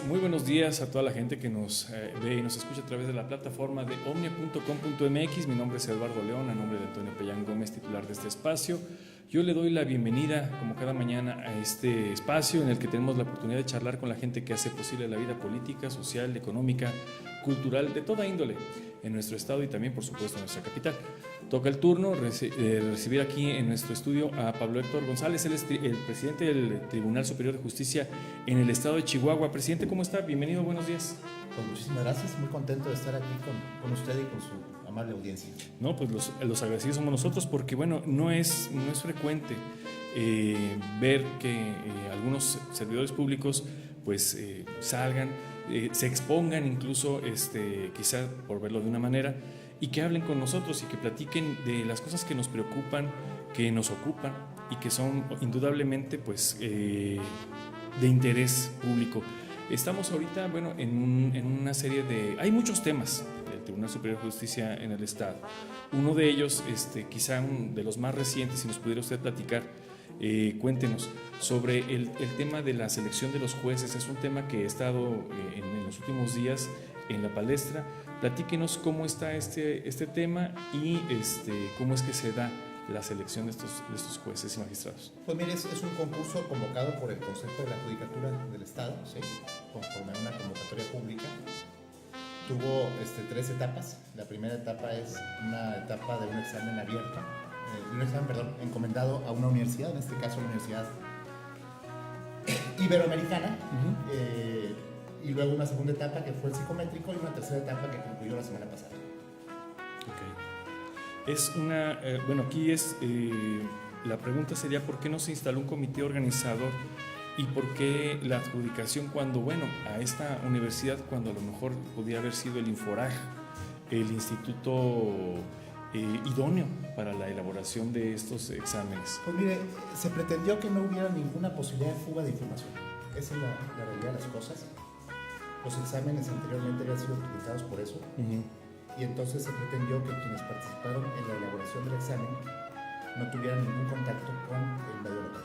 Muy buenos días a toda la gente que nos ve y nos escucha a través de la plataforma de omnia.com.mx. Mi nombre es Eduardo León, a nombre de Antonio Pellán Gómez, titular de este espacio. Yo le doy la bienvenida, como cada mañana, a este espacio en el que tenemos la oportunidad de charlar con la gente que hace posible la vida política, social, económica, cultural, de toda índole en nuestro estado y también, por supuesto, en nuestra capital. Toca el turno recibir aquí en nuestro estudio a Pablo Héctor González. Él es el presidente del Tribunal Superior de Justicia en el estado de Chihuahua. Presidente, ¿cómo está? Bienvenido, buenos días. Pues muchísimas gracias, muy contento de estar aquí con usted y con su amable audiencia. No, pues los agradecidos somos nosotros porque, bueno, no es frecuente ver que algunos servidores públicos pues salgan, se expongan incluso, quizá por verlo de una manera, y que hablen con nosotros y que platiquen de las cosas que nos preocupan, que nos ocupan y que son indudablemente pues de interés público. Estamos ahorita, bueno, en una serie de... Hay muchos temas del Tribunal Superior de Justicia en el Estado. Uno de ellos, quizá de los más recientes, si nos pudiera usted platicar, cuéntenos sobre el tema de la selección de los jueces. Es un tema que ha estado en los últimos días en la palestra. Platíquenos cómo está este tema y cómo es que se da la selección de estos jueces y magistrados. Pues mire, es un concurso convocado por el Consejo de la Judicatura del Estado, ¿sí? Conforme a una convocatoria pública. Tuvo 3 etapas. La primera etapa es una etapa de un examen abierto, encomendado a una universidad, en este caso la Universidad Iberoamericana. Y luego una segunda etapa que fue el psicométrico y una tercera etapa que concluyó la semana pasada. Okay. Es una, aquí la pregunta sería ¿por qué no se instaló un comité organizador y por qué la adjudicación cuando, a esta universidad, cuando a lo mejor podía haber sido el Inforaj, el instituto idóneo para la elaboración de estos exámenes? Pues mire, se pretendió que no hubiera ninguna posibilidad de fuga de información. Esa es la realidad de las cosas. Los exámenes anteriormente habían sido utilizados por eso, y entonces se pretendió que quienes participaron en la elaboración del examen no tuvieran ningún contacto con el medio local.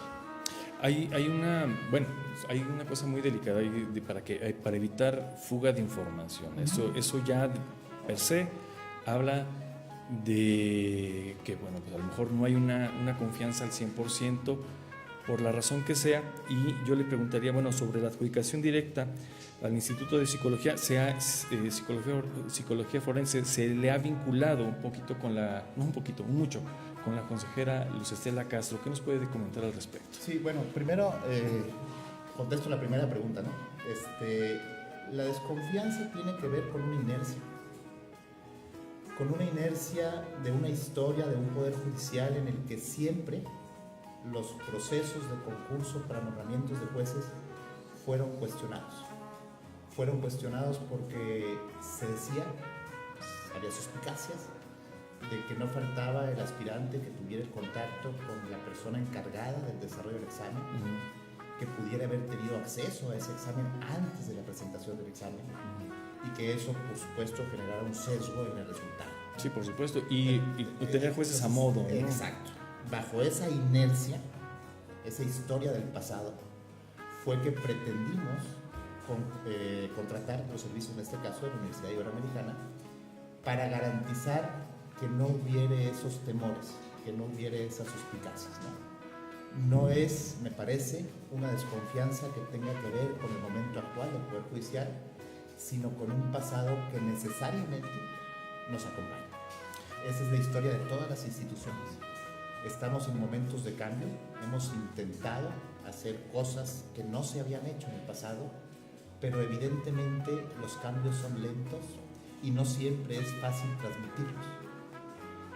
Hay una cosa muy delicada para evitar fuga de información. Eso ya per se habla de que pues a lo mejor no hay una confianza al 100%, por la razón que sea, y yo le preguntaría, sobre la adjudicación directa al Instituto de Psicología, Psicología Forense, se le ha vinculado mucho con la consejera Luz Estela Castro. ¿Qué nos puede comentar al respecto? Sí, primero contesto la primera pregunta, ¿no? La desconfianza tiene que ver con una inercia de una historia de un poder judicial en el que siempre los procesos de concurso para nombramientos de jueces fueron cuestionados. Fueron cuestionados porque se decía, había suspicacias de que no faltaba el aspirante que tuviera el contacto con la persona encargada del desarrollo del examen, que pudiera haber tenido acceso a ese examen antes de la presentación del examen, y que eso, por supuesto, generara un sesgo en el resultado. Sí, por supuesto, y tener jueces a modo, ¿no? Exacto. Bajo esa inercia, esa historia del pasado, fue que pretendimos contratar los servicios, en este caso de la Universidad Iberoamericana, para garantizar que no hubiera esos temores, que no hubiera esas suspicacias, ¿no? No es, me parece, una desconfianza que tenga que ver con el momento actual del Poder Judicial, sino con un pasado que necesariamente nos acompaña. Esa es la historia de todas las instituciones. Estamos en momentos de cambio, hemos intentado hacer cosas que no se habían hecho en el pasado, pero evidentemente los cambios son lentos y no siempre es fácil transmitirlos.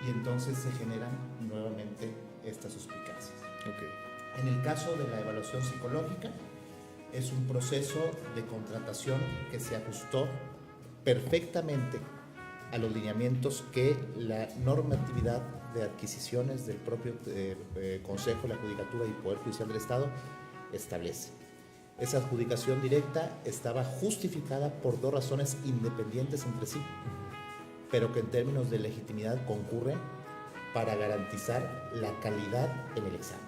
Y entonces se generan nuevamente estas suspicacias. Okay. En el caso de la evaluación psicológica, es un proceso de contratación que se ajustó perfectamente a los lineamientos que la normatividad de adquisiciones del propio Consejo de la Judicatura y Poder Judicial del Estado establece. Esa adjudicación directa estaba justificada por dos razones independientes entre sí, pero que en términos de legitimidad concurren para garantizar la calidad en el examen.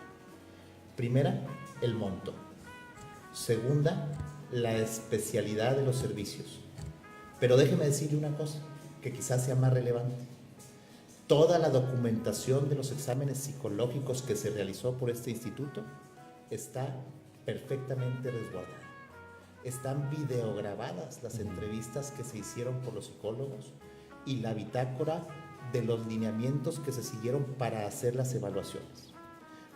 Primera, el monto. Segunda, la especialidad de los servicios. Pero déjeme decirle una cosa que quizás sea más relevante. Toda la documentación de los exámenes psicológicos que se realizó por este instituto está perfectamente resguardada. Están videograbadas las entrevistas que se hicieron por los psicólogos y la bitácora de los lineamientos que se siguieron para hacer las evaluaciones.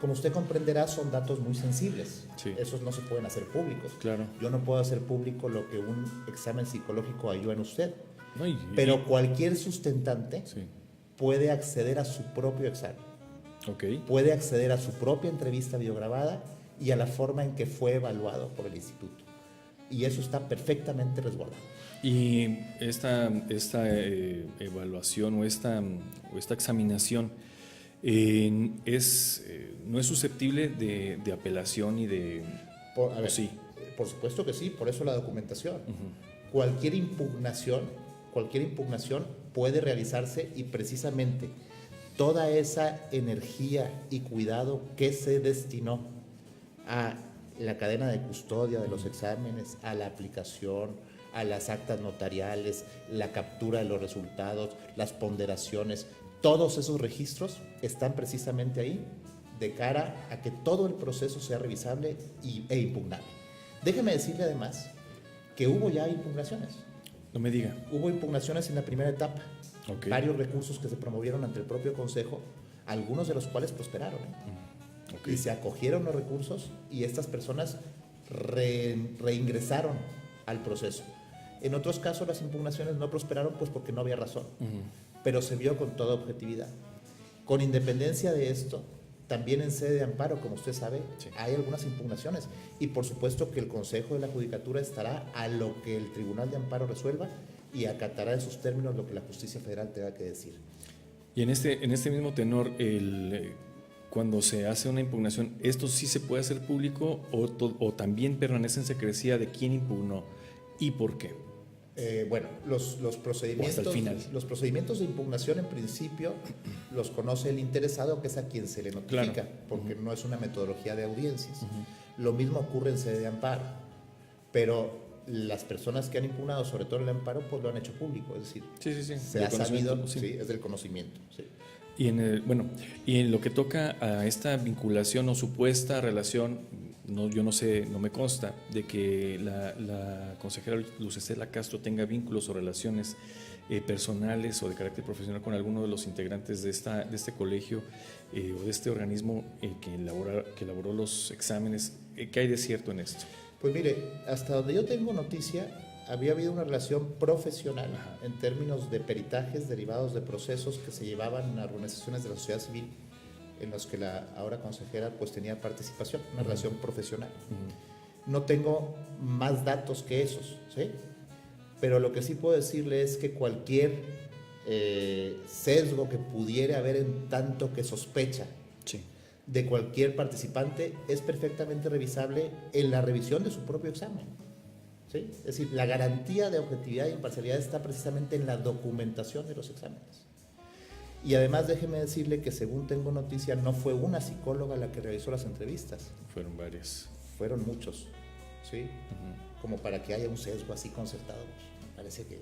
Como usted comprenderá, son datos muy sensibles. Sí. Esos no se pueden hacer públicos. Claro. Yo no puedo hacer público lo que un examen psicológico halló en usted. No, Pero cualquier sustentante sí. puede acceder a su propio examen. Okay. Puede acceder a su propia entrevista videograbada y a la forma en que fue evaluado por el instituto. Y eso está perfectamente resguardado. Y esta evaluación o esta examinación no es susceptible de apelación y de... sí. Por supuesto que sí, por eso la documentación. Cualquier impugnación puede realizarse y precisamente toda esa energía y cuidado que se destinó a la cadena de custodia de los exámenes, a la aplicación, a las actas notariales, la captura de los resultados, las ponderaciones, todos esos registros están precisamente ahí de cara a que todo el proceso sea revisable e impugnable. Déjeme decirle además que hubo ya impugnaciones. No me diga. Hubo impugnaciones en la primera etapa. Okay. Varios recursos que se promovieron ante el propio Consejo, algunos de los cuales prosperaron. Okay. Y se acogieron los recursos y estas personas reingresaron al proceso. En otros casos las impugnaciones no prosperaron pues porque no había razón, pero se vio con toda objetividad. Con independencia de esto, también en sede de amparo, como usted sabe, sí, hay algunas impugnaciones y por supuesto que el Consejo de la Judicatura estará a lo que el Tribunal de Amparo resuelva y acatará en sus términos lo que la Justicia Federal tenga que decir. Y en este mismo tenor, cuando se hace una impugnación, ¿esto sí se puede hacer público o también permanece en secrecía de quién impugnó y por qué? Bueno, los procedimientos de impugnación en principio los conoce el interesado, que es a quien se le notifica, claro, porque no es una metodología de audiencias. Lo mismo ocurre en sede de amparo, pero las personas que han impugnado, sobre todo el amparo, pues lo han hecho público, es decir, se ha sabido, sí, es del conocimiento. Sí. Y en lo que toca a esta vinculación o supuesta relación, yo no sé, no me consta de que la consejera Luz Estela Castro tenga vínculos o relaciones personales o de carácter profesional con alguno de los integrantes de este colegio o de este organismo que elaboró los exámenes. ¿Qué hay de cierto en esto? Pues mire, hasta donde yo tengo noticia, había habido una relación profesional en términos de peritajes derivados de procesos que se llevaban en organizaciones de la sociedad civil en los que la ahora consejera pues tenía participación, una relación profesional. No tengo más datos que esos, ¿sí? Pero lo que sí puedo decirle es que cualquier sesgo que pudiera haber en tanto que sospecha de cualquier participante es perfectamente revisable en la revisión de su propio examen. ¿Sí? Es decir, la garantía de objetividad e imparcialidad está precisamente en la documentación de los exámenes. Y además déjeme decirle que según tengo noticia, no fue una psicóloga la que realizó las entrevistas. Fueron varias. Fueron muchos, ¿sí? Como para que haya un sesgo así concertado. Me parece que...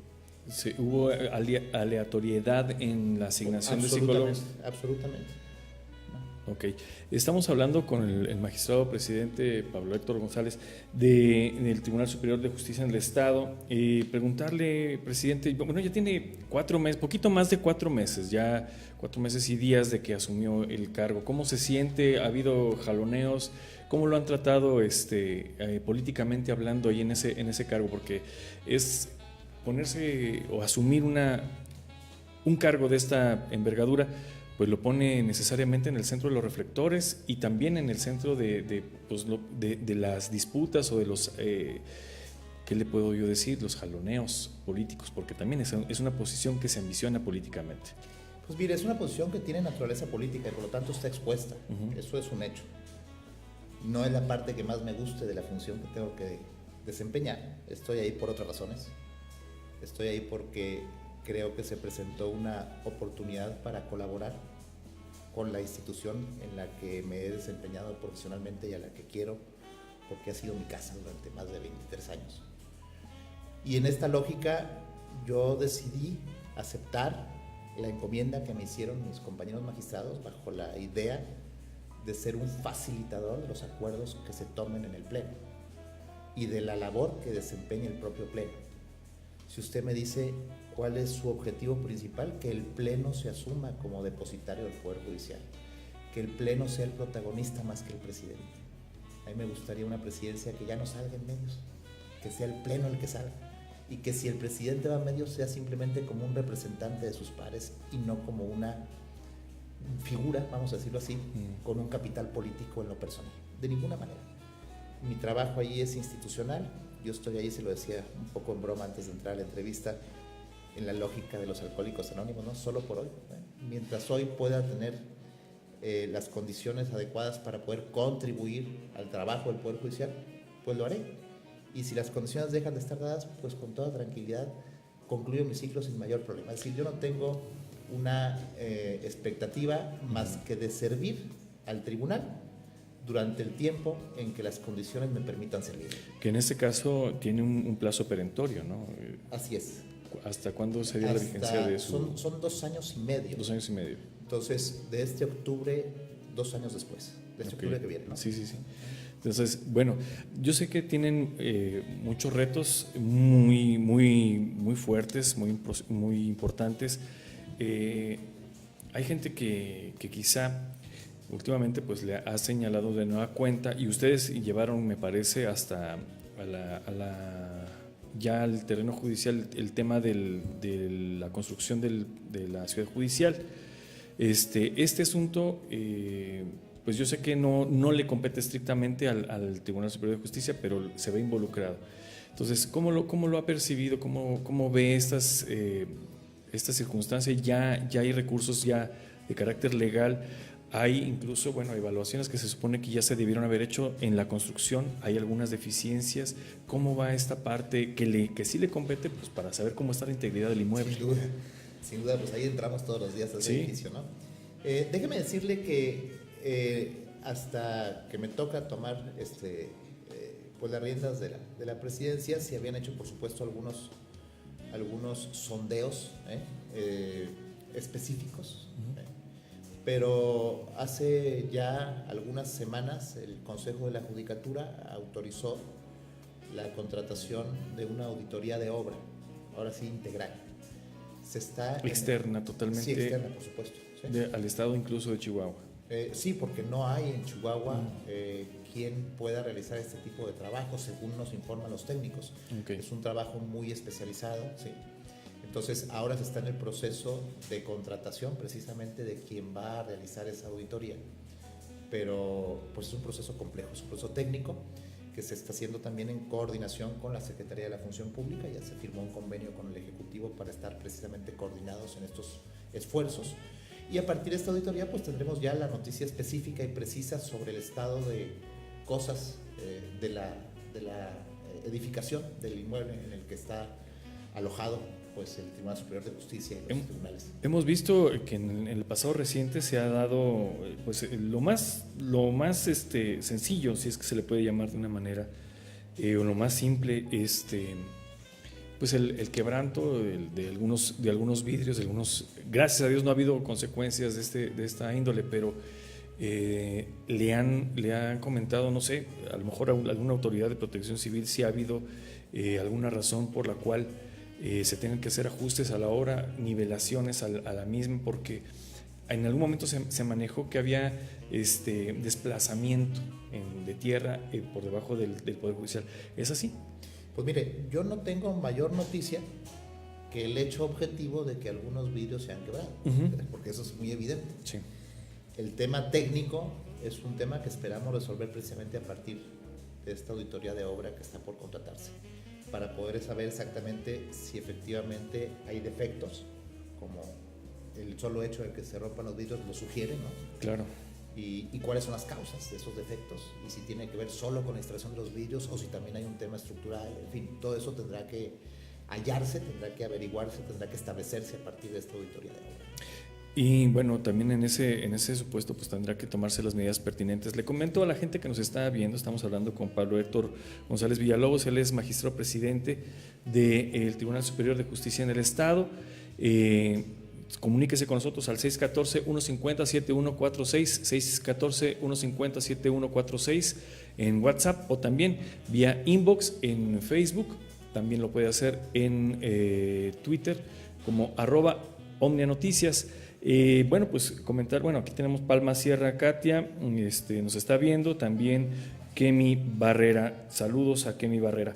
Sí, ¿hubo aleatoriedad en la asignación de psicólogos? Absolutamente. ¿No? Ok, estamos hablando con el magistrado presidente Pablo Héctor González del Tribunal Superior de Justicia en el Estado. Preguntarle, presidente, bueno, ya tiene 4 meses, poquito más de 4 meses, ya 4 meses y días de que asumió el cargo. ¿Cómo se siente? ¿Ha habido jaloneos? ¿Cómo lo han tratado políticamente hablando ahí en ese cargo? Porque es ponerse o asumir un cargo de esta envergadura, pues lo pone necesariamente en el centro de los reflectores y también en el centro de las disputas o de los, ¿qué le puedo yo decir? Los jaloneos políticos, porque también es una posición que se ambiciona políticamente. Pues mire, es una posición que tiene naturaleza política y por lo tanto está expuesta. Uh-huh. Eso es un hecho. No es la parte que más me guste de la función que tengo que desempeñar. Estoy ahí por otras razones. Estoy ahí porque creo que se presentó una oportunidad para colaborar con la institución en la que me he desempeñado profesionalmente y a la que quiero, porque ha sido mi casa durante más de 23 años. Y en esta lógica yo decidí aceptar la encomienda que me hicieron mis compañeros magistrados bajo la idea de ser un facilitador de los acuerdos que se tomen en el Pleno y de la labor que desempeña el propio Pleno. Si usted me dice cuál es su objetivo principal, que el Pleno se asuma como depositario del Poder Judicial, que el Pleno sea el protagonista más que el presidente. A mí me gustaría una presidencia que ya no salga en medios, que sea el Pleno el que salga, y que si el presidente va a medios sea simplemente como un representante de sus pares y no como una figura, vamos a decirlo así, con un capital político en lo personal. De ninguna manera. Mi trabajo ahí es institucional. Yo estoy ahí, se lo decía un poco en broma antes de entrar a la entrevista, en la lógica de los alcohólicos anónimos, no solo por hoy. Mientras hoy pueda tener las condiciones adecuadas para poder contribuir al trabajo del Poder Judicial, pues lo haré. Y si las condiciones dejan de estar dadas, pues con toda tranquilidad concluyo mi ciclo sin mayor problema. Es decir, yo no tengo una expectativa más que de servir al tribunal durante el tiempo en que las condiciones me permitan servir. Que en este caso tiene un plazo perentorio, ¿no? Así es. ¿Hasta cuándo sería la vigencia de su...? Son 2 años y medio. 2 años y medio. Entonces, de este octubre, 2 años después, de este octubre que viene, ¿no? Sí. Entonces, bueno, yo sé que tienen muchos retos muy fuertes, muy importantes. Hay gente que quizá últimamente pues le ha señalado de nueva cuenta, y ustedes llevaron, me parece, hasta ya al terreno judicial el tema de la construcción de la ciudad judicial. Este asunto, pues yo sé que no le compete estrictamente al Tribunal Superior de Justicia, pero se ve involucrado. Entonces, ¿cómo lo ha percibido? ¿Cómo ve estas circunstancias? Ya hay recursos ya de carácter legal. Hay incluso, evaluaciones que se supone que ya se debieron haber hecho en la construcción. Hay algunas deficiencias. ¿Cómo va esta parte que sí le compete, pues, para saber cómo está la integridad del inmueble? Sin duda, pues ahí entramos todos los días al edificio, ¿no? Déjeme decirle que hasta que me toca tomar pues las riendas de la presidencia, se habían hecho, por supuesto, algunos sondeos específicos. Pero hace ya algunas semanas el Consejo de la Judicatura autorizó la contratación de una auditoría de obra, ahora sí integral. Externa, totalmente. Sí, externa, por supuesto. ¿Sí? Al estado incluso de Chihuahua. Sí, porque no hay en Chihuahua quien pueda realizar este tipo de trabajo, según nos informan los técnicos. Okay. Es un trabajo muy especializado, sí. Entonces, ahora se está en el proceso de contratación precisamente de quien va a realizar esa auditoría. Pero pues es un proceso complejo, es un proceso técnico que se está haciendo también en coordinación con la Secretaría de la Función Pública. Ya se firmó un convenio con el Ejecutivo para estar precisamente coordinados en estos esfuerzos. Y a partir de esta auditoría pues tendremos ya la noticia específica y precisa sobre el estado de cosas de la edificación del inmueble en el que está alojado pues el Tribunal Superior de Justicia y los tribunales. Hemos visto que en el pasado reciente se ha dado pues lo más sencillo, si es que se le puede llamar de una manera, o lo más simple, pues el quebranto de algunos vidrios, gracias a Dios no ha habido consecuencias de esta índole, pero le han comentado, no sé, a lo mejor a alguna autoridad de protección civil, si ha habido alguna razón por la cual se tengan que hacer ajustes a la obra, nivelaciones a la misma, porque en algún momento se manejó que había desplazamiento de tierra por debajo del Poder Judicial. ¿Es así? Pues mire, yo no tengo mayor noticia que el hecho objetivo de que algunos vidrios se han quebrado, porque eso es muy evidente. Sí. El tema técnico es un tema que esperamos resolver precisamente a partir de esta auditoría de obra que está por contratarse, para poder saber exactamente si efectivamente hay defectos, como el solo hecho de que se rompan los vidrios lo sugiere, ¿no? Claro. Y cuáles son las causas de esos defectos, y si tiene que ver solo con la instalación de los vidrios o si también hay un tema estructural. En fin, todo eso tendrá que hallarse, tendrá que averiguarse, tendrá que establecerse a partir de esta auditoría de obra. Y bueno, también en ese supuesto pues tendrá que tomarse las medidas pertinentes. Le comento a la gente que nos está viendo, estamos hablando con Pablo Héctor González Villalobos, él es magistrado presidente del Tribunal Superior de Justicia en el Estado. Comuníquese con nosotros al 614-150-7146, 614-150-7146 en WhatsApp, o también vía inbox en Facebook. También lo puede hacer en Twitter como @OmniaNoticias. Bueno, pues comentar, bueno, aquí tenemos Palma Sierra Katia, nos está viendo, también Kemi Barrera, saludos a Kemi Barrera.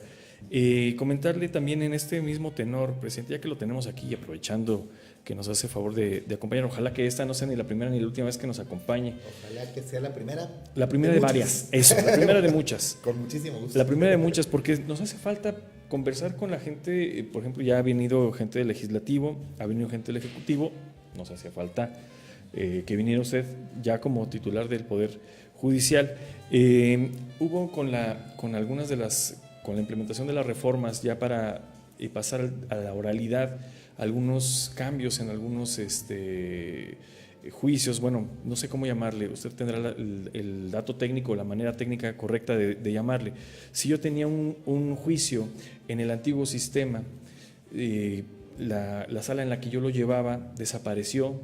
Comentarle también en este mismo tenor, presidente, ya que lo tenemos aquí y aprovechando que nos hace favor de acompañar, ojalá que esta no sea ni la primera ni la última vez que nos acompañe. Ojalá que sea la primera. La primera de varias, eso, la primera de muchas. Con muchísimo gusto. La primera de muchas, porque nos hace falta conversar con la gente, por ejemplo, ya ha venido gente del Legislativo, ha venido gente del Ejecutivo, nos hacía falta que viniera usted ya como titular del Poder Judicial. Hubo con algunas de con la implementación de las reformas ya para pasar a la oralidad, algunos cambios en algunos juicios, bueno, no sé cómo llamarle, usted tendrá el dato técnico, la manera técnica correcta de llamarle. Si yo tenía un juicio en el antiguo sistema, la sala en la que yo lo llevaba desapareció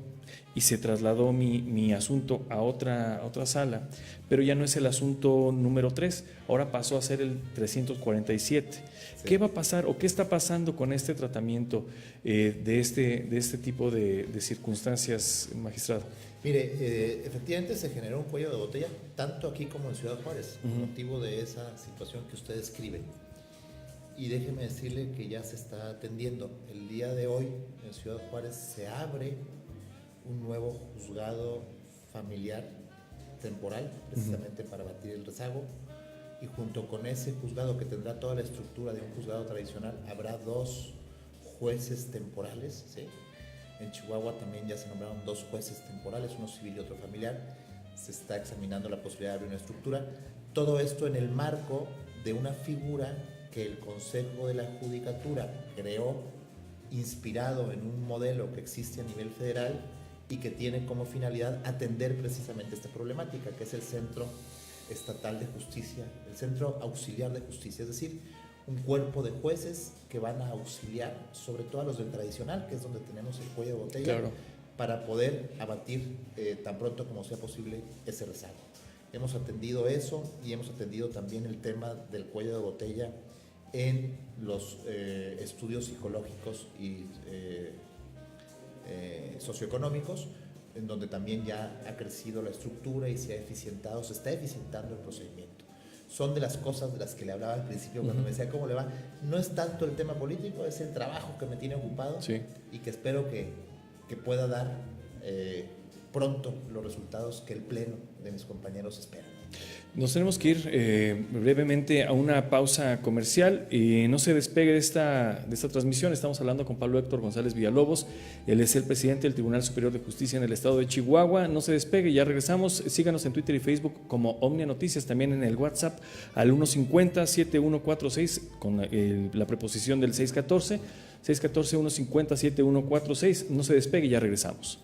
y se trasladó mi asunto a otra sala, pero ya no es el asunto número 3, ahora pasó a ser el 347. Sí. ¿Qué va a pasar o qué está pasando con este tratamiento de este tipo de circunstancias, magistrado? Mire, efectivamente se generó un cuello de botella, tanto aquí como en Ciudad Juárez, motivo de esa situación que usted describe. Y déjeme decirle que ya se está atendiendo. El día de hoy en Ciudad Juárez se abre un nuevo juzgado familiar temporal, precisamente para batir el rezago, y junto con ese juzgado que tendrá toda la estructura de un juzgado tradicional, habrá 2 jueces temporales, ¿sí? En Chihuahua también ya se nombraron 2 jueces temporales, uno civil y otro familiar. Se está examinando la posibilidad de abrir una estructura. Todo esto en el marco de una figura que el Consejo de la Judicatura creó, inspirado en un modelo que existe a nivel federal y que tiene como finalidad atender precisamente esta problemática, que es el Centro Estatal de Justicia, el Centro Auxiliar de Justicia, es decir, un cuerpo de jueces que van a auxiliar, sobre todo a los del tradicional, que es donde tenemos el cuello de botella, claro, para poder abatir tan pronto como sea posible ese rezago. Hemos atendido eso y hemos atendido también el tema del cuello de botella en los estudios psicológicos y socioeconómicos, en donde también ya ha crecido la estructura y se está eficientando el procedimiento. Son de las cosas de las que le hablaba al principio cuando me decía cómo le va. No es tanto el tema político, es el trabajo que me tiene ocupado, sí, y que espero que pueda dar pronto los resultados que el Pleno de mis compañeros espera. Nos tenemos que ir brevemente a una pausa comercial y no se despegue de esta transmisión. Estamos hablando con Pablo Héctor González Villalobos, él es el presidente del Tribunal Superior de Justicia en el Estado de Chihuahua. No se despegue, ya regresamos. Síganos en Twitter y Facebook como Omnia Noticias, también en el WhatsApp al 150-7146 con la preposición del 614, 614-150-7146. No se despegue, ya regresamos.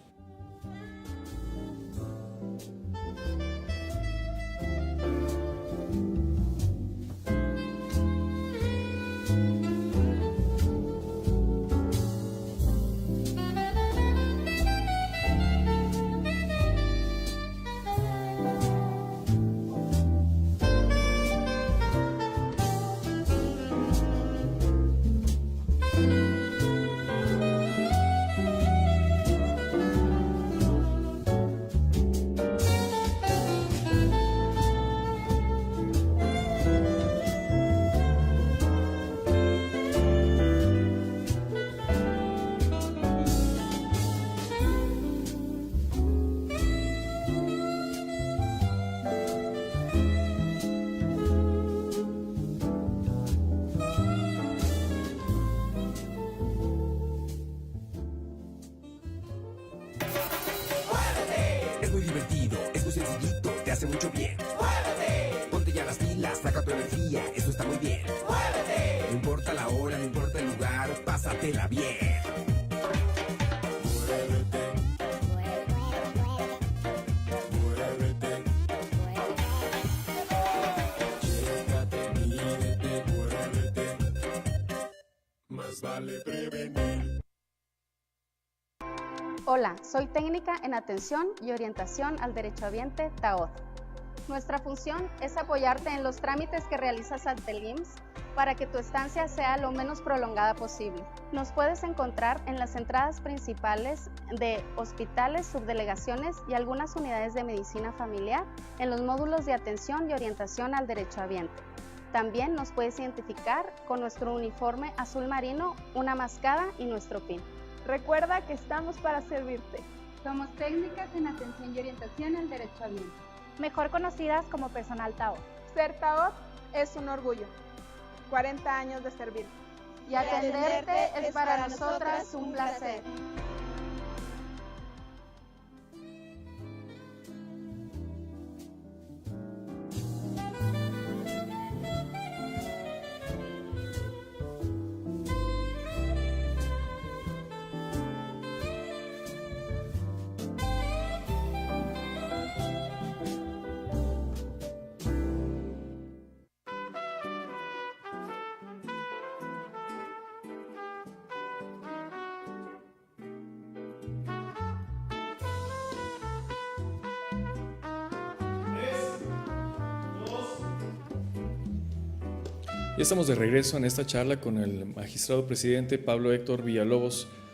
Es muy divertido, es muy sencillito, te hace mucho bien. ¡Muévete! Ponte ya las pilas, saca tu energía, eso está muy bien. ¡Muévete! No importa la hora, no importa el lugar, pásatela bien. Vale prevenir. Hola, soy técnica en atención y orientación al derechohabiente TAOD. Nuestra función es apoyarte en los trámites que realizas ante el IMSS para que tu estancia sea lo menos prolongada posible. Nos puedes encontrar en las entradas principales de hospitales, subdelegaciones y algunas unidades de medicina familiar en los módulos de atención y orientación al derechohabiente. También nos puedes identificar con nuestro uniforme azul marino, una mascada y nuestro PIN. Recuerda que estamos para servirte. Somos técnicas en atención y orientación al derechohabiente, mejor conocidas como personal TAOD. Ser TAOD es un orgullo. 40 años de servir. Y atenderte es para nosotras un placer. Ya estamos de regreso en esta charla con el magistrado presidente Pablo Héctor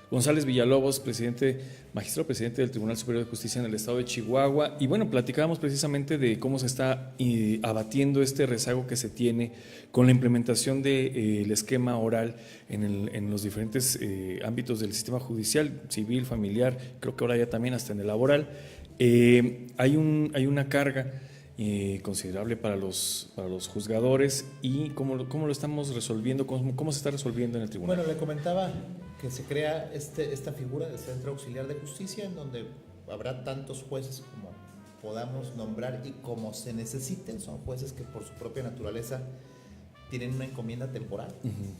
González Villalobos, magistrado presidente del Tribunal Superior de Justicia en el estado de Chihuahua. Y bueno, platicábamos precisamente de cómo se está abatiendo este rezago que se tiene con la implementación del esquema oral en los diferentes ámbitos del sistema judicial, civil, familiar, creo que ahora ya también hasta en el laboral. Hay una carga considerable para los juzgadores y cómo lo estamos resolviendo, cómo se está resolviendo en el tribunal. Bueno, le comentaba que se crea esta figura de Centro Auxiliar de Justicia en donde habrá tantos jueces como podamos nombrar y como se necesiten. Son jueces que por su propia naturaleza tienen una encomienda temporal,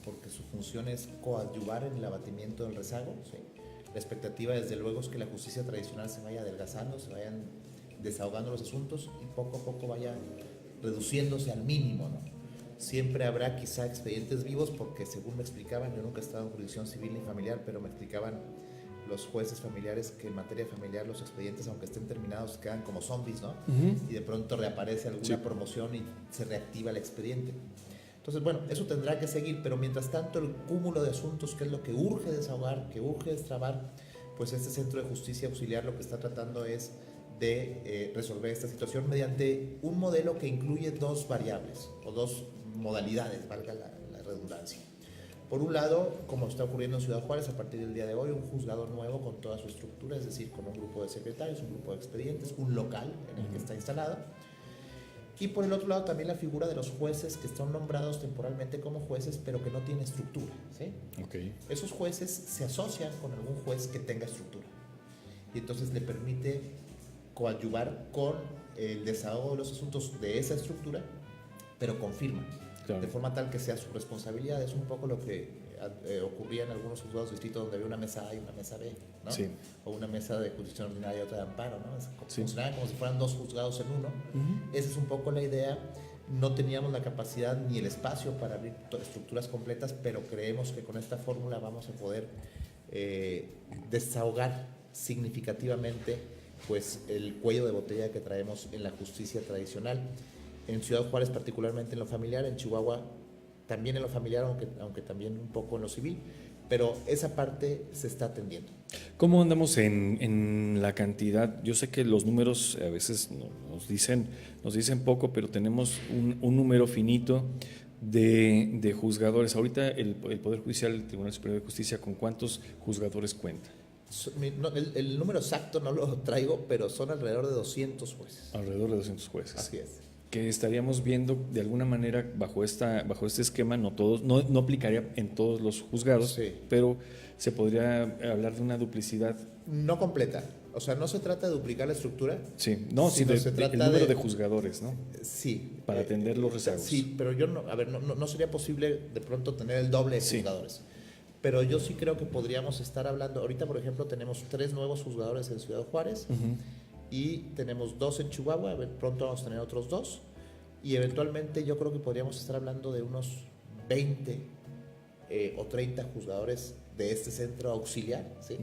porque su función es coadyuvar en el abatimiento del rezago, ¿sí? La expectativa desde luego es que la justicia tradicional se vaya adelgazando, se vayan desahogando los asuntos y poco a poco vaya reduciéndose al mínimo, ¿no? Siempre habrá quizá expedientes vivos porque, según me explicaban, yo nunca he estado en jurisdicción civil ni familiar, pero me explicaban los jueces familiares que en materia familiar los expedientes, aunque estén terminados, quedan como zombies, ¿no? Y de pronto reaparece alguna promoción y se reactiva el expediente. Entonces, bueno, eso tendrá que seguir, pero mientras tanto el cúmulo de asuntos, que es lo que urge desahogar, que urge destrabar, pues este Centro de Justicia Auxiliar lo que está tratando es de resolver esta situación mediante un modelo que incluye dos variables o dos modalidades, valga la redundancia. Por un lado, como está ocurriendo en Ciudad Juárez a partir del día de hoy, un juzgado nuevo con toda su estructura, es decir, con un grupo de secretarios, un grupo de expedientes, un local en el que está instalada. Y por el otro lado también la figura de los jueces que están nombrados temporalmente como jueces, pero que no tienen estructura, ¿sí? Okay. Esos jueces se asocian con algún juez que tenga estructura y entonces le permite coadyuvar con el desahogo de los asuntos de esa estructura, pero con firma, claro, de forma tal que sea su responsabilidad. Es un poco lo que ocurría en algunos juzgados de distrito donde había una mesa A y una mesa B, ¿no? Sí. O una mesa de jurisdicción ordinaria y otra de amparo, ¿no? Funcionaban como si fueran dos juzgados en uno. Esa es un poco la idea. No teníamos la capacidad ni el espacio para abrir estructuras completas, pero creemos que con esta fórmula vamos a poder desahogar significativamente pues el cuello de botella que traemos en la justicia tradicional. En Ciudad Juárez particularmente en lo familiar, en Chihuahua también en lo familiar, aunque también un poco en lo civil, pero esa parte se está atendiendo. ¿Cómo andamos en la cantidad? Yo sé que los números a veces nos dicen poco, pero tenemos un número finito de juzgadores. Ahorita el Poder Judicial, el Tribunal Superior de Justicia, ¿con cuántos juzgadores cuenta? El número exacto no lo traigo, pero son alrededor de 200 jueces. Alrededor de 200 jueces. Así es. que estaríamos viendo de alguna manera bajo este esquema, no aplicaría en todos los juzgados, Sí. pero se podría hablar de una duplicidad. No completa. O sea, no se trata de duplicar la estructura. Sí, Sino se el trata número de- de juzgadores, ¿no? Sí. Para atender los rezagos. Sí, pero yo no, a ver, no sería posible de pronto tener el doble de Sí. juzgadores. Pero yo sí creo que podríamos estar hablando, ahorita por ejemplo tenemos 3 nuevos juzgadores en Ciudad Juárez y tenemos 2 en Chihuahua, a ver, pronto vamos a tener otros 2 y eventualmente yo creo que podríamos estar hablando de unos 20 o 30 juzgadores de este centro auxiliar, ¿sí?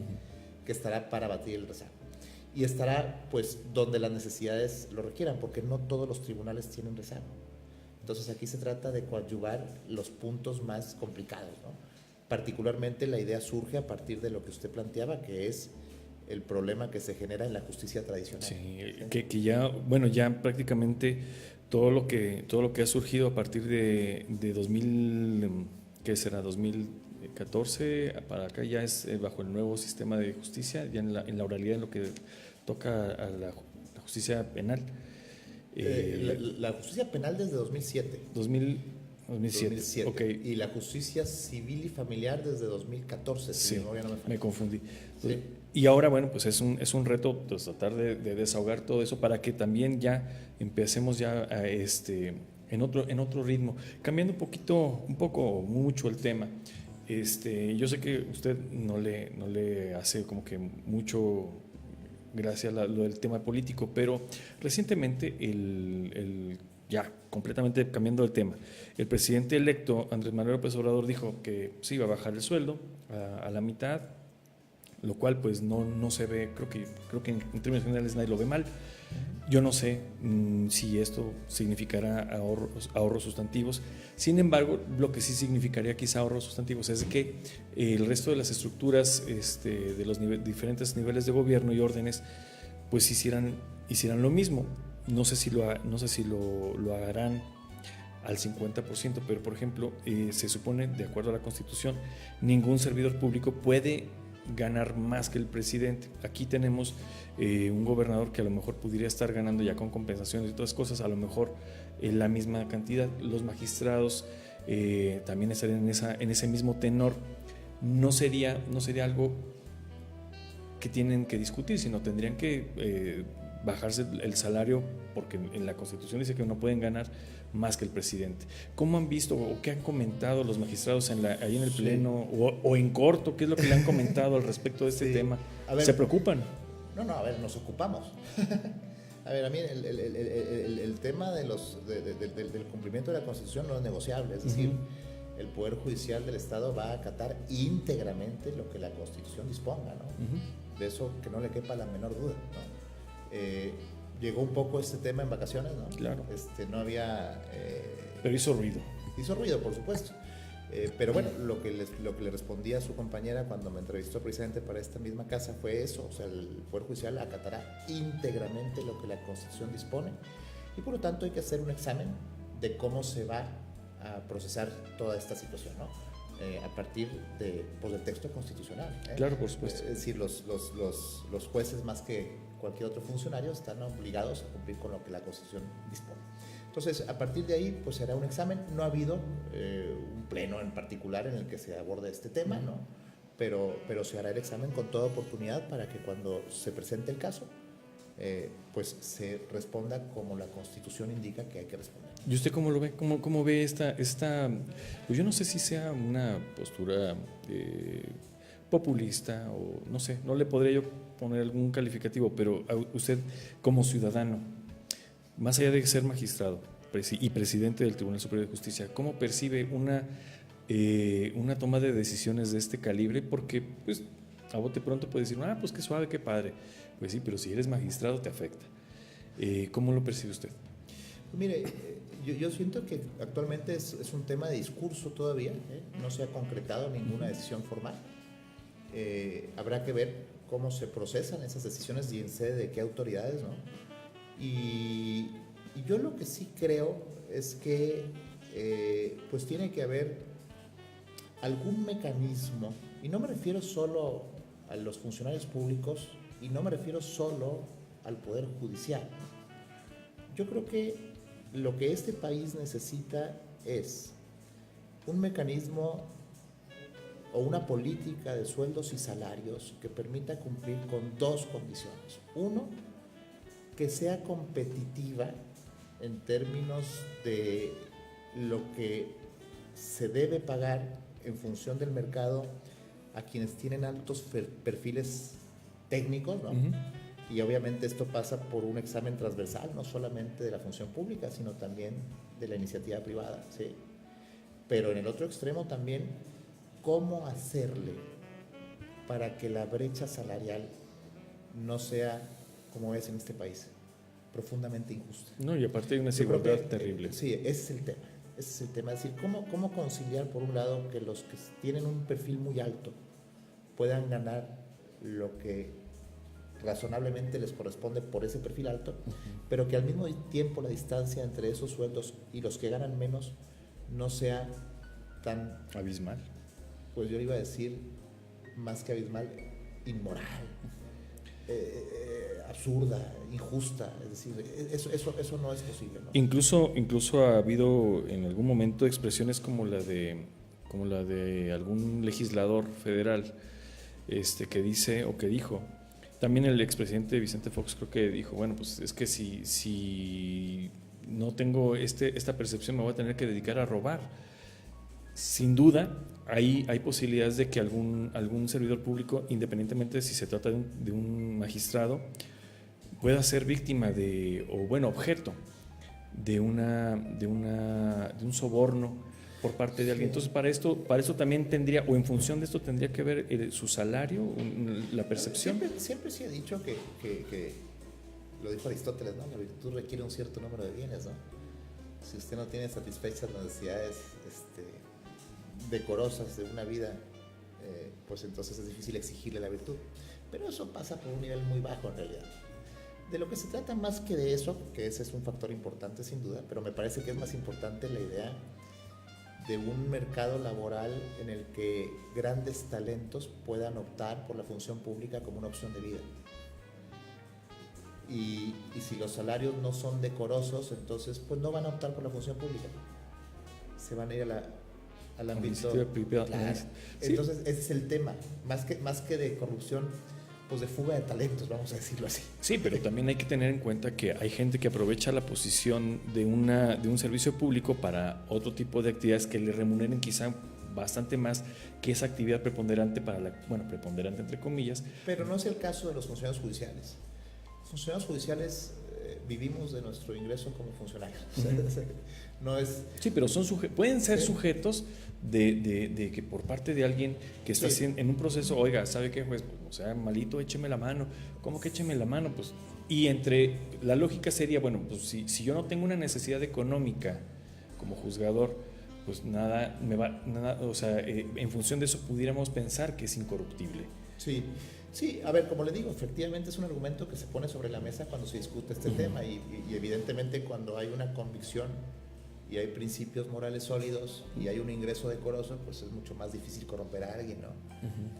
Que estará para batir el rezago. Y estará pues donde las necesidades lo requieran, porque no todos los tribunales tienen rezago. Entonces aquí se trata de coadyuvar los puntos más complicados, ¿no? Particularmente la idea surge a partir de lo que usted planteaba, que es el problema que se genera en la justicia tradicional. Sí, que ya, bueno, ya prácticamente todo lo que ha surgido a partir de 2000, ¿qué será? 2014 para acá ya es bajo el nuevo sistema de justicia, ya en la oralidad, en lo que toca a la justicia penal. La justicia penal desde 2007. 2007. Ok. Y la justicia civil y familiar desde 2014, si Sí, mi memoria no me falla. me confundí. Sí. Y ahora, bueno, pues es un reto pues, tratar de desahogar todo eso para que también ya empecemos ya a en otro ritmo. Cambiando un poco mucho el tema. Yo sé que usted no le hace como que mucho gracia lo del tema político, pero recientemente ya completamente cambiando el tema, el presidente electo Andrés Manuel López Obrador dijo que sí iba a bajar el sueldo a la mitad, lo cual pues no se ve, creo que en términos generales nadie lo ve mal. Yo no sé si esto significará ahorros sustantivos. Sin embargo, lo que sí significaría quizá ahorros sustantivos es que el resto de las estructuras de los diferentes niveles de gobierno y órdenes pues hicieran lo mismo. No sé si lo harán al 50%, pero por ejemplo, se supone, de acuerdo a la Constitución, ningún servidor público puede ganar más que el presidente. Aquí tenemos un gobernador que a lo mejor pudiera estar ganando ya con compensaciones y otras cosas, a lo mejor la misma cantidad. Los magistrados también estarían en ese mismo tenor. No sería algo que tienen que discutir, sino tendrían que bajarse el salario, porque en la Constitución dice que no pueden ganar más que el presidente. ¿Cómo han visto o qué han comentado los magistrados ahí en el Pleno o en corto? ¿Qué es lo que le han comentado al respecto de este tema? A ver, ¿Se preocupan? No, a ver, nos ocupamos. A ver, a mí el tema del cumplimiento de la Constitución no es negociable, es decir, el Poder Judicial del Estado va a acatar íntegramente lo que la Constitución disponga, ¿no? De eso que no le quepa la menor duda, ¿no? Llegó un poco este tema en vacaciones, ¿no? Claro. No había... Pero hizo ruido. Hizo ruido, por supuesto. Pero bueno, lo que le respondí a su compañera cuando me entrevistó precisamente para esta misma casa fue eso, o sea, el Poder Judicial acatará íntegramente lo que la Constitución dispone y por lo tanto hay que hacer un examen de cómo se va a procesar toda esta situación, ¿no? A partir del texto constitucional. Claro, por supuesto. Es decir, los jueces más que cualquier otro funcionario están obligados a cumplir con lo que la Constitución dispone. Entonces, a partir de ahí, pues será un examen. No ha habido un pleno en particular en el que se aborde este tema, ¿no? Pero se hará el examen con toda oportunidad para que cuando se presente el caso, pues se responda como la Constitución indica que hay que responder. ¿Y usted cómo lo ve? ¿Cómo ve esta? Pues yo no sé si sea una postura populista o no sé, no le podría yo poner algún calificativo, pero usted como ciudadano, más allá de ser magistrado y presidente del Tribunal Superior de Justicia, ¿cómo percibe una toma de decisiones de este calibre? Porque pues a bote pronto puede decir, pues qué suave, qué padre. Pues sí, pero si eres magistrado te afecta. ¿Cómo lo percibe usted? Mire, yo siento que actualmente es un tema de discurso todavía, no se ha concretado ninguna decisión formal. Habrá que ver cómo se procesan esas decisiones y en sede de qué autoridades, ¿no? Y yo lo que sí creo es que pues tiene que haber algún mecanismo, y no me refiero solo a los funcionarios públicos y no me refiero solo al Poder Judicial. Yo creo que lo que este país necesita es un mecanismo o una política de sueldos y salarios que permita cumplir con dos condiciones. Uno, que sea competitiva en términos de lo que se debe pagar en función del mercado a quienes tienen altos perfiles técnicos, ¿no? Y obviamente esto pasa por un examen transversal, no solamente de la función pública, sino también de la iniciativa privada, ¿sí? Pero en el otro extremo también, ¿cómo hacerle para que la brecha salarial no sea, como es en este país, profundamente injusta? No, y aparte hay una Yo creo desigualdad que, terrible. Sí, ese es el tema. Ese es el tema. Es decir, ¿cómo conciliar, por un lado, que los que tienen un perfil muy alto puedan ganar lo que razonablemente les corresponde por ese perfil alto, pero que al mismo tiempo la distancia entre esos sueldos y los que ganan menos no sea tan Abismal. pues yo iba a decir, más que abismal, inmoral, absurda, injusta? Es decir, eso no es posible, ¿no? Incluso ha habido en algún momento expresiones como la de algún legislador federal que dice o que dijo. También el expresidente Vicente Fox creo que dijo, bueno, pues es que si no tengo esta percepción me voy a tener que dedicar a robar. Sin duda, hay posibilidades de que algún servidor público, independientemente de si se trata de un magistrado, pueda ser víctima objeto de un soborno por parte de alguien. Sí. Entonces, para eso también tendría, o en función de esto tendría que ver su salario, la percepción. Siempre se ha dicho que lo dijo Aristóteles, ¿no? La virtud requiere un cierto número de bienes, ¿no? Si usted no tiene satisfechas las necesidades decorosas de una vida, pues entonces es difícil exigirle la virtud. Pero eso pasa por un nivel muy bajo en realidad. De lo que se trata más que de eso, que ese es un factor importante sin duda, pero me parece que es más importante la idea de un mercado laboral en el que grandes talentos puedan optar por la función pública como una opción de vida. Y si los salarios no son decorosos, entonces pues no van a optar por la función pública. Se van a ir al ámbito privado. claro. Sí. Entonces ese es el tema, más que de corrupción, pues de fuga de talentos, vamos a decirlo así. Sí, pero también hay que tener en cuenta que hay gente que aprovecha la posición de un servicio público para otro tipo de actividades que le remuneren quizá bastante más que esa actividad preponderante preponderante entre comillas. Pero no es el caso de los funcionarios judiciales. Los funcionarios judiciales vivimos de nuestro ingreso como funcionarios. No es... Sí, pero pueden ser sujetos de que por parte de alguien que está en un proceso, oiga, ¿sabe qué, juez? O sea, malito, écheme la mano. ¿Cómo que écheme la mano? Pues, y entre la lógica sería, bueno, pues si yo no tengo una necesidad económica como juzgador, pues nada, o sea, en función de eso pudiéramos pensar que es incorruptible. Sí, a ver, como le digo, efectivamente es un argumento que se pone sobre la mesa cuando se discute este tema y evidentemente cuando hay una convicción y hay principios morales sólidos y hay un ingreso decoroso, pues es mucho más difícil corromper a alguien, ¿no?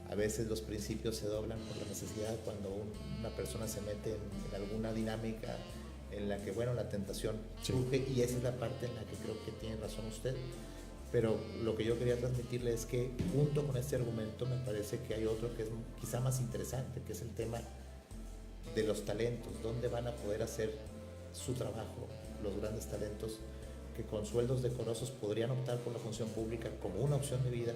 A veces los principios se doblan por la necesidad cuando una persona se mete en alguna dinámica en la que, bueno, la tentación surge, y esa es la parte en la que creo que tiene razón usted. Pero lo que yo quería transmitirle es que junto con este argumento me parece que hay otro que es quizá más interesante, que es el tema de los talentos. ¿Dónde van a poder hacer su trabajo los grandes talentos que con sueldos decorosos podrían optar por la función pública como una opción de vida,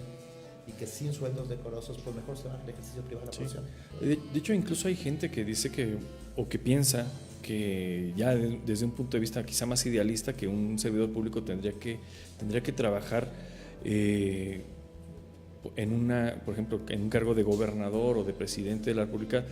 y que sin sueldos decorosos pues mejor se van al ejercicio privado de la profesión? De hecho, incluso hay gente que dice que piensa que ya desde un punto de vista quizá más idealista, que un servidor público tendría que trabajar por ejemplo, en un cargo de gobernador o de presidente de la República,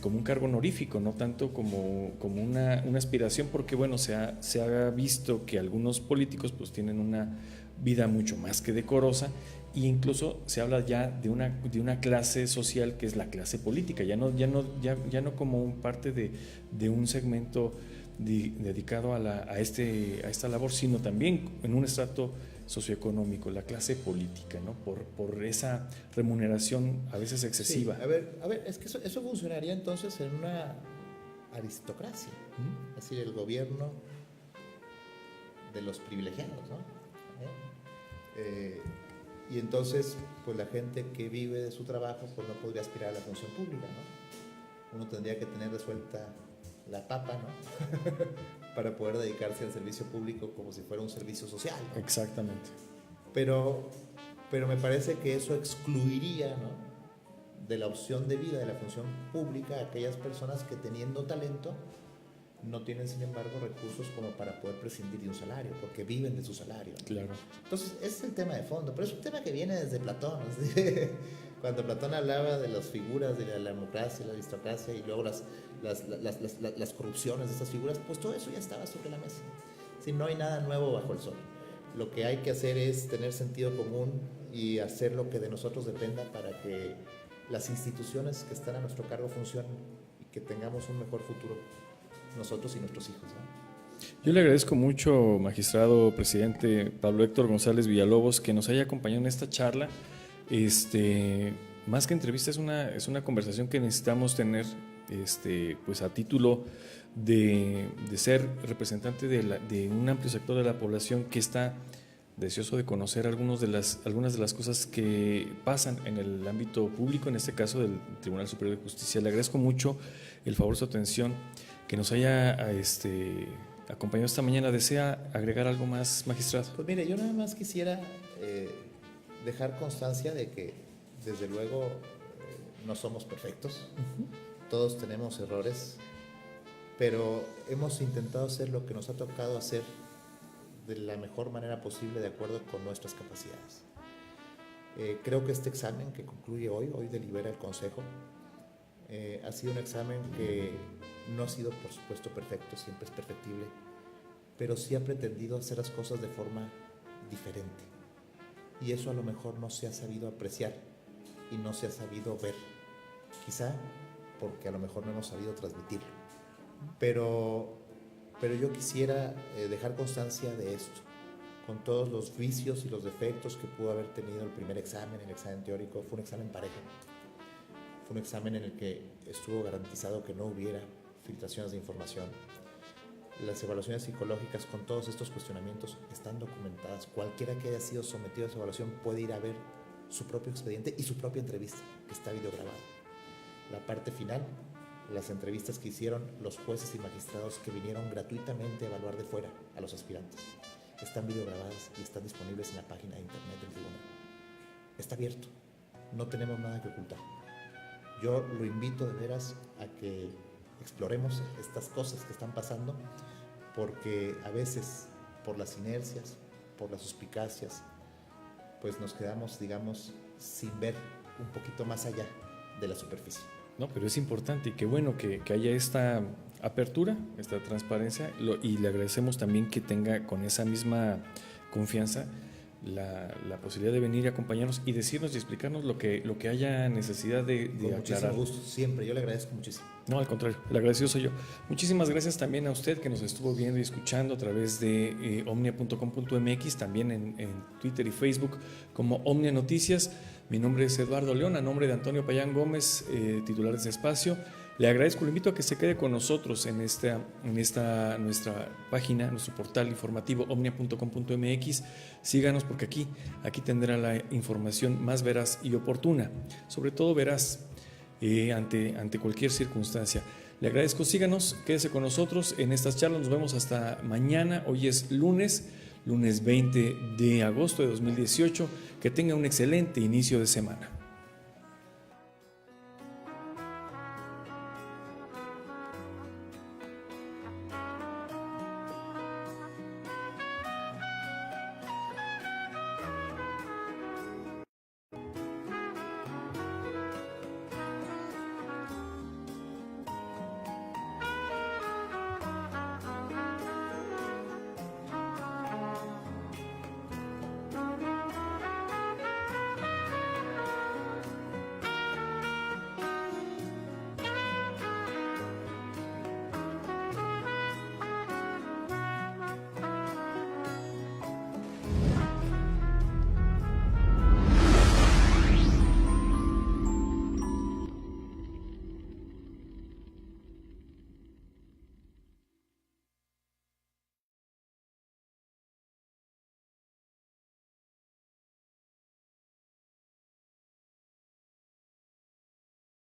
como un cargo honorífico, no tanto como una aspiración, porque bueno, se ha visto que algunos políticos pues tienen una vida mucho más que decorosa, e incluso se habla ya de una clase social que es la clase política, ya no como parte de un segmento dedicado a esta labor, sino también en un estrato socioeconómico, la clase política, ¿no? Por esa remuneración a veces excesiva. Sí, a ver, es que eso funcionaría entonces en una aristocracia. Es decir, el gobierno de los privilegiados, ¿no? Y entonces, pues la gente que vive de su trabajo, pues no podría aspirar a la función pública, ¿no? Uno tendría que tener resuelta la papa, ¿no? Para poder dedicarse al servicio público como si fuera un servicio social, ¿no? Exactamente. Pero me parece que eso excluiría, ¿no?, de la opción de vida de la función pública a aquellas personas que, teniendo talento, no tienen, sin embargo, recursos como para poder prescindir de un salario, porque viven de su salario, ¿no? Claro. Entonces, ese es el tema de fondo, pero es un tema que viene desde Platón, ¿no? Cuando Platón hablaba de las figuras de la democracia, la aristocracia y luego las corrupciones de estas figuras, pues todo eso ya estaba sobre la mesa. Si no hay nada nuevo bajo el sol. Lo que hay que hacer es tener sentido común y hacer lo que de nosotros dependa para que las instituciones que están a nuestro cargo funcionen y que tengamos un mejor futuro nosotros y nuestros hijos, ¿no? Yo le agradezco mucho, magistrado presidente Pablo Héctor González Villalobos, que nos haya acompañado en esta charla. Más que entrevista, es una conversación que necesitamos tener, pues a título de ser representante de un amplio sector de la población que está deseoso de conocer algunas de las cosas que pasan en el ámbito público, en este caso del Tribunal Superior de Justicia. Le agradezco mucho el favor de su atención, que nos haya acompañado esta mañana. ¿Desea agregar algo más, magistrado? Pues mire, yo nada más quisiera dejar constancia de que, desde luego, no somos perfectos. Todos tenemos errores, pero hemos intentado hacer lo que nos ha tocado hacer de la mejor manera posible, de acuerdo con nuestras capacidades. Creo que este examen que concluye hoy delibera el Consejo, ha sido un examen que no ha sido, por supuesto, perfecto, siempre es perfectible, pero sí ha pretendido hacer las cosas de forma diferente. Y eso a lo mejor no se ha sabido apreciar y no se ha sabido ver, quizá porque a lo mejor no hemos sabido transmitirlo. Pero yo quisiera dejar constancia de esto, con todos los vicios y los defectos que pudo haber tenido el primer examen, el examen teórico. Fue un examen parejo, fue un examen en el que estuvo garantizado que no hubiera filtraciones de información. Las evaluaciones psicológicas, con todos estos cuestionamientos, están documentadas. Cualquiera que haya sido sometido a esa evaluación puede ir a ver su propio expediente y su propia entrevista, que está videograbada. La parte final, las entrevistas que hicieron los jueces y magistrados que vinieron gratuitamente a evaluar de fuera a los aspirantes, están videograbadas y están disponibles en la página de internet del tribunal. Está abierto, no tenemos nada que ocultar. Yo lo invito de veras a que exploremos estas cosas que están pasando, porque a veces, por las inercias, por las suspicacias, pues nos quedamos, digamos, sin ver un poquito más allá de la superficie. No, pero es importante y qué bueno que haya esta apertura, esta transparencia, y le agradecemos también que tenga con esa misma confianza la posibilidad de venir y acompañarnos y decirnos y explicarnos lo que haya necesidad de aclarar. Muchísimo gusto, siempre, yo le agradezco muchísimo. No, al contrario, el agradecido soy yo. Muchísimas gracias también a usted que nos estuvo viendo y escuchando a través de omnia.com.mx, también en Twitter y Facebook como Omnia Noticias. Mi nombre es Eduardo León, a nombre de Antonio Payán Gómez, titular de este espacio. Le agradezco, le invito a que se quede con nosotros en esta nuestra página, nuestro portal informativo omnia.com.mx. Síganos porque aquí tendrá la información más veraz y oportuna, sobre todo veraz ante cualquier circunstancia. Le agradezco, síganos, quédese con nosotros en estas charlas. Nos vemos hasta mañana. Hoy es lunes 20 de agosto de 2018. Que tenga un excelente inicio de semana.